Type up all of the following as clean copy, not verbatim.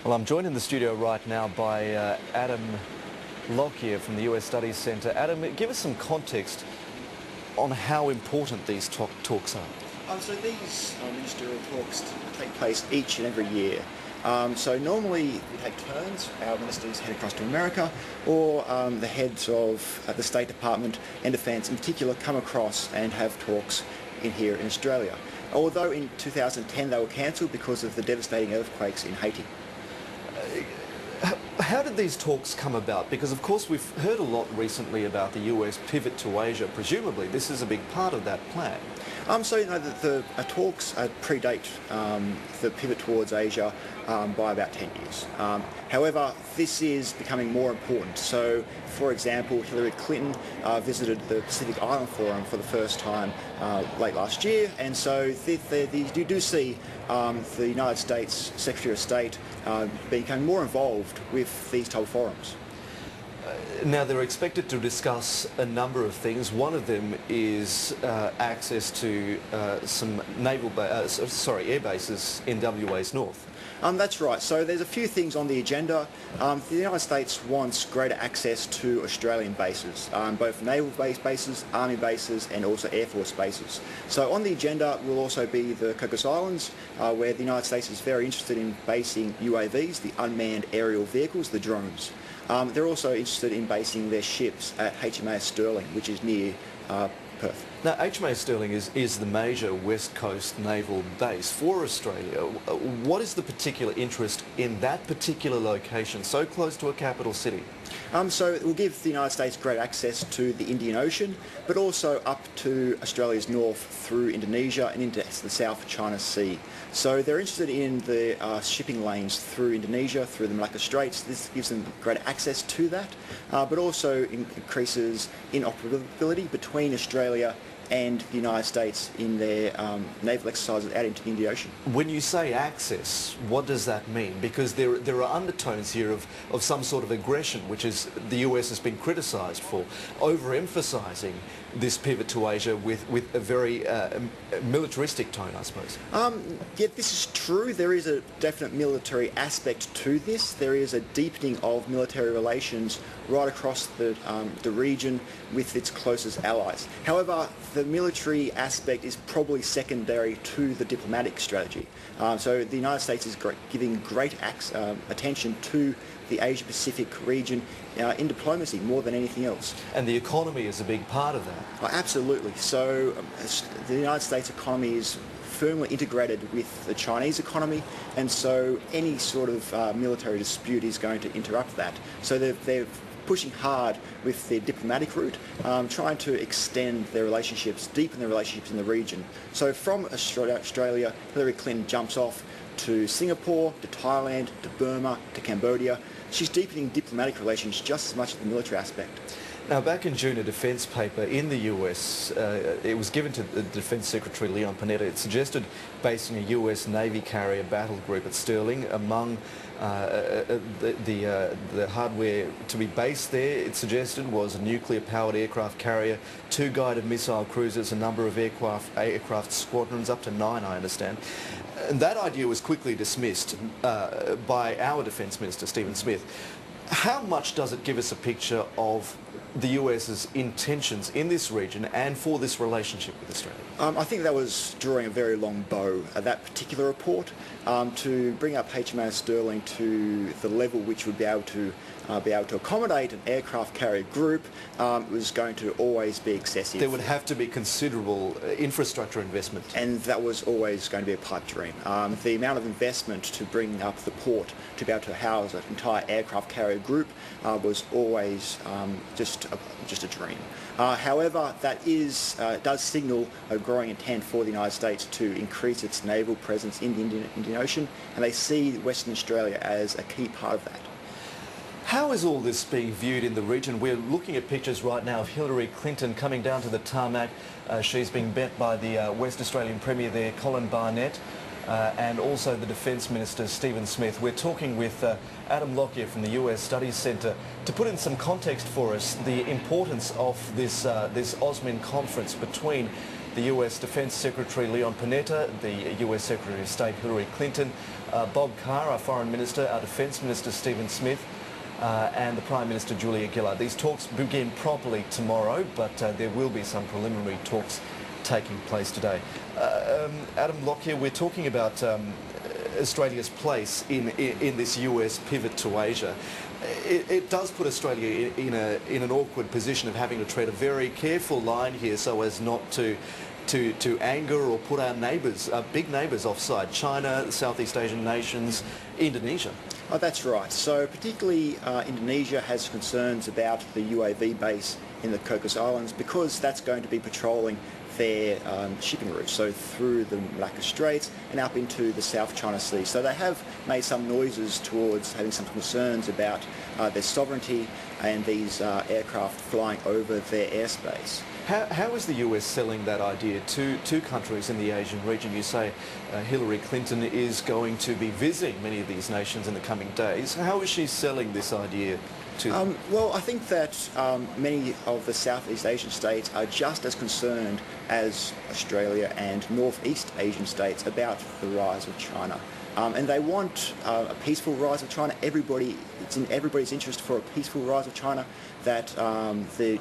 Well, I'm joined in the studio right now by Adam Lockyer from the US Studies Centre. Adam, give us some context on how important these talks are. So these ministerial talks take place each and every year. So normally we take turns. Our ministers head across to America, or the heads of the State Department and Defence in particular come across and have talks here in Australia. Although in 2010 they were cancelled because of the devastating earthquakes in Haiti. How did these talks come about? Because of course we've heard a lot recently about the US pivot to Asia. Presumably this is a big part of that plan. So you know the talks predate the pivot towards Asia by about 10 years. However, this is becoming more important. So, for example, Hillary Clinton visited the Pacific Island Forum for the first time late last year, and so you do see the United States Secretary of State becoming more involved with these type of forums. Now, they're expected to discuss a number of things. One of them is access to some air bases in WA's north. That's right. So there's a few things on the agenda. The United States wants greater access to Australian bases, both naval bases, army bases, and also air force bases. So on the agenda will also be the Cocos Islands, where the United States is very interested in basing UAVs, the unmanned aerial vehicles, the drones. They're also interested in basing their ships at HMAS Sterling, which is near Perth. Now, HMAS Sterling is the major West Coast naval base for Australia. What is the particular interest in that particular location, so close to a capital city? So it will give the United States great access to the Indian Ocean, but also up to Australia's north through Indonesia and into the South China Sea. So they're interested in the shipping lanes through Indonesia, through the Malacca Straits. This gives them greater access to that, but also increases interoperability between Australia and the United States in their naval exercises out into the Indian Ocean. When you say access, what does that mean? Because there are undertones here of some sort of aggression, which is the US has been criticised for, overemphasising this pivot to Asia with a very militaristic tone, I suppose. Yeah, this is true. There is a definite military aspect to this. There is a deepening of military relations right across the region with its closest allies. However, the military aspect is probably secondary to the diplomatic strategy. So the United States is giving great attention to the Asia-Pacific region in diplomacy more than anything else. And the economy is a big part of that. Oh, absolutely. So the United States economy is firmly integrated with the Chinese economy, and so any sort of military dispute is going to interrupt that. So they're pushing hard with their diplomatic route, trying to extend their relationships, deepen their relationships in the region. So from Australia, Hillary Clinton jumps off to Singapore, to Thailand, to Burma, to Cambodia. She's deepening diplomatic relations just as much as the military aspect. Now, back in June, a defence paper in the US, it was given to the Defence Secretary Leon Panetta. It suggested basing a US Navy carrier battle group at Sterling. Among the hardware to be based there, it suggested, was a nuclear-powered aircraft carrier, 2 guided missile cruisers, a number of aircraft squadrons, up to 9, I understand. And that idea was quickly dismissed by our Defence Minister, Stephen Smith. How much does it give us a picture of the US's intentions in this region and for this relationship with Australia? I think that was drawing a very long bow at that particular report. To bring up HMAS Sterling to the level which would be able to accommodate an aircraft carrier group was going to always be excessive. There would have to be considerable infrastructure investment. And that was always going to be a pipe dream. The amount of investment to bring up the port to be able to house an entire aircraft carrier group was always just a dream. However, that does signal a growing intent for the United States to increase its naval presence in the Indian Ocean, and they see Western Australia as a key part of that. How is all this being viewed in the region? We're looking at pictures right now of Hillary Clinton coming down to the tarmac. She's being met by the West Australian Premier there, Colin Barnett, and also the Defence Minister, Stephen Smith. We're talking with Adam Lockyer from the US Studies Centre to put in some context for us the importance of this AUSMIN conference between the the US Defense Secretary Leon Panetta, the US Secretary of State Hillary Clinton, Bob Carr, our Foreign Minister, our Defence Minister Stephen Smith, and the Prime Minister Julia Gillard. These talks begin properly tomorrow, but there will be some preliminary talks taking place today. Adam Lockyer, we're talking about Australia's place in this US pivot to Asia. It does put Australia in an awkward position of having to tread a very careful line here so as not to anger or put our neighbours, our big neighbours offside, China, Southeast Asian nations, Indonesia. Oh, that's right. So particularly Indonesia has concerns about the UAV base in the Cocos Islands because that's going to be patrolling their shipping routes, so through the Malacca Straits and up into the South China Sea. So they have made some noises towards having some concerns about their sovereignty and these aircraft flying over their airspace. How is the US selling that idea to countries in the Asian region? You say Hillary Clinton is going to be visiting many of these nations in the coming days. How is she selling this idea to them? Well, I think that many of the Southeast Asian states are just as concerned as Australia and Northeast Asian states about the rise of China. And they want a peaceful rise of China. It's in everybody's interest for a peaceful rise of China. That the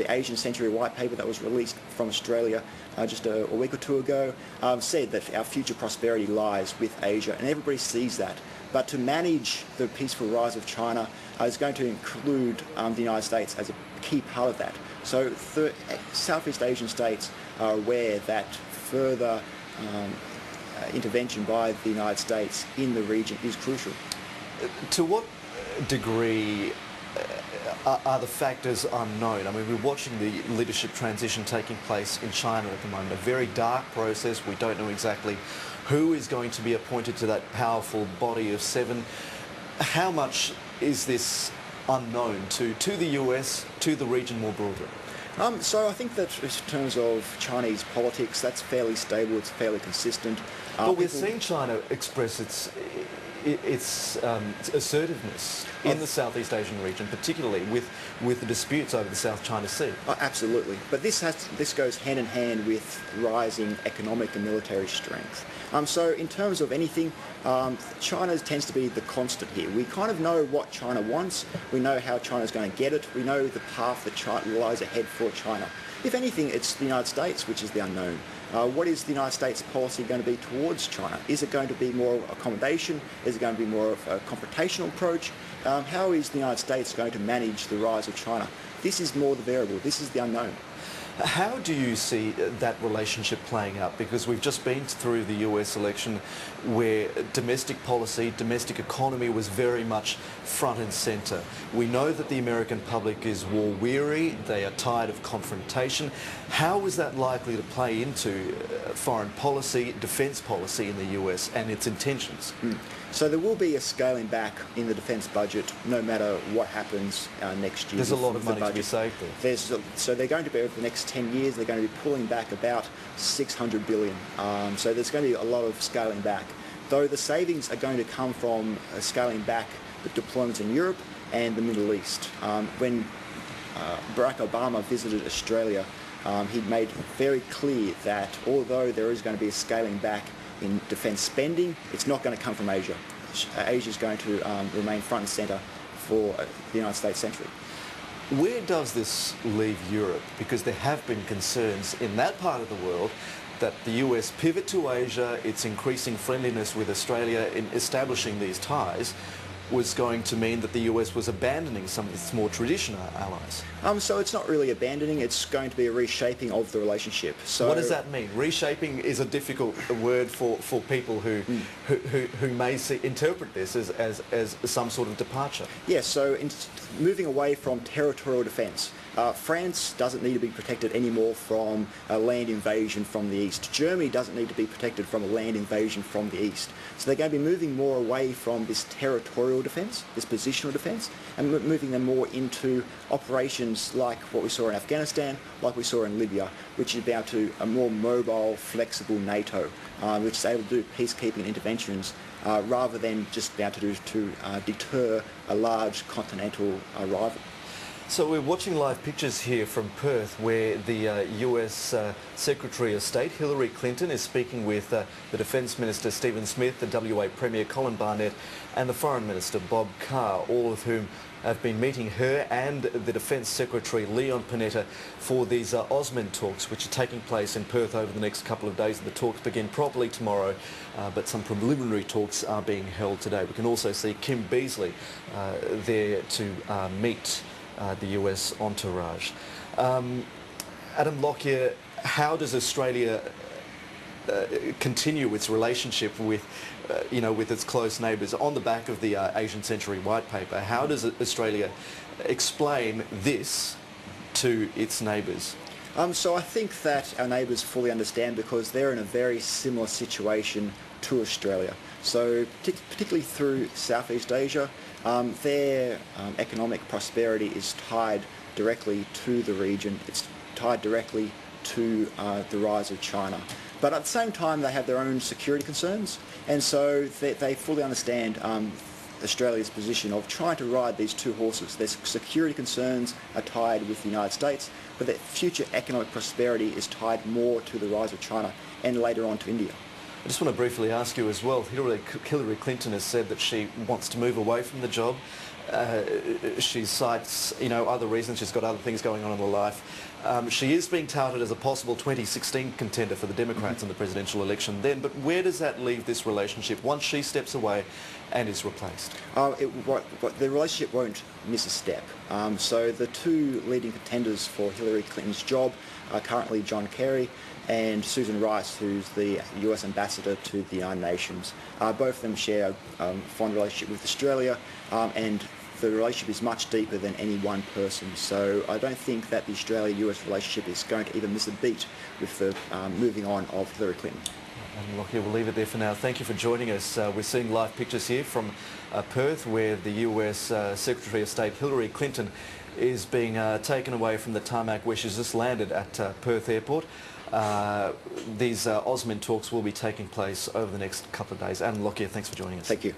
Asian Century White Paper that was released from Australia just a week or two ago said that our future prosperity lies with Asia, and everybody sees that. But to manage the peaceful rise of China is going to include the United States as a key part of that. So the Southeast Asian states are aware that further intervention by the United States in the region is crucial. To what degree are the factors unknown? I mean, we're watching the leadership transition taking place in China at the moment, a very dark process. We don't know exactly who is going to be appointed to that powerful body of seven. How much is this unknown to the US, to the region more broadly? So I think that in terms of Chinese politics, that's fairly stable, it's fairly consistent. But we're seeing China express its assertiveness in the Southeast Asian region, particularly with the disputes over the South China Sea. Oh, absolutely. But this goes hand in hand with rising economic and military strength. So in terms of anything, China tends to be the constant here. We kind of know what China wants. We know how China's going to get it. We know the path that lies ahead for China. If anything, it's the United States which is the unknown. What is the United States policy going to be towards China? Is it going to be more accommodation? Is it going to be more of a confrontational approach? How is the United States going to manage the rise of China? This is more the variable. This is the unknown. How do you see that relationship playing out? Because we've just been through the US election where domestic policy, domestic economy was very much front and centre. We know that the American public is war weary, they are tired of confrontation. How is that likely to play into foreign policy, defence policy in the US and its intentions? So there will be a scaling back in the defence budget no matter what happens next year. There's a lot of money to be saved there. So they're going to be, over the next 10 years, they're going to be pulling back about $600 billion. So there's going to be a lot of scaling back. Though the savings are going to come from scaling back the deployments in Europe and the Middle East. When Barack Obama visited Australia, he made very clear that although there is going to be a scaling back in defence spending, it's not going to come from Asia. Asia is going to remain front and centre for the United States century. Where does this leave Europe? Because there have been concerns in that part of the world that the US pivot to Asia, its increasing friendliness with Australia in establishing these ties, was going to mean that the US was abandoning some of its more traditional allies. So it's not really abandoning, it's going to be a reshaping of the relationship. So what does that mean? Reshaping is a difficult word for people who may interpret this as some sort of departure. Yes, so moving away from territorial defence. France doesn't need to be protected anymore from a land invasion from the east. Germany doesn't need to be protected from a land invasion from the east. So they're going to be moving more away from this territorial defence, this positional defence, and moving them more into operations like what we saw in Afghanistan, like we saw in Libya, which is about to a more mobile, flexible NATO, which is able to do peacekeeping interventions rather than just be able to deter a large continental rival. So we're watching live pictures here from Perth where the US Secretary of State Hillary Clinton is speaking with the Defence Minister Stephen Smith, the WA Premier Colin Barnett and the Foreign Minister Bob Carr, all of whom have been meeting her and the Defence Secretary Leon Panetta for these AUSMIN talks, which are taking place in Perth over the next couple of days. The talks begin properly tomorrow, but some preliminary talks are being held today. We can also see Kim Beazley there to meet the US entourage. Adam Lockyer, how does Australia continue its relationship with, with its close neighbours on the back of the Asian Century White Paper? How does Australia explain this to its neighbours? So I think that our neighbours fully understand because they're in a very similar situation to Australia. So particularly through Southeast Asia, their economic prosperity is tied directly to the region. It's tied directly to the rise of China. But at the same time, they have their own security concerns, and so they fully understand Australia's position of trying to ride these two horses. Their security concerns are tied with the United States, but their future economic prosperity is tied more to the rise of China and later on to India. I just want to briefly ask you as well, Hillary Clinton has said that she wants to move away from the job. She cites, other reasons. She's got other things going on in her life. She is being touted as a possible 2016 contender for the Democrats in the presidential election then, but where does that leave this relationship once she steps away and is replaced? The relationship won't miss a step. So the two leading contenders for Hillary Clinton's job are currently John Kerry and Susan Rice, who's the US ambassador to the United Nations. Both of them share a fond relationship with Australia, and the relationship is much deeper than any one person. So I don't think that the Australia-US relationship is going to even miss a beat with the moving on of Hillary Clinton. Adam Lockyer, we'll leave it there for now. Thank you for joining us. We're seeing live pictures here from Perth, where the US Secretary of State Hillary Clinton is being taken away from the tarmac where she's just landed at Perth Airport. These AUSMIN talks will be taking place over the next couple of days. Adam Lockyer, thanks for joining us. Thank you.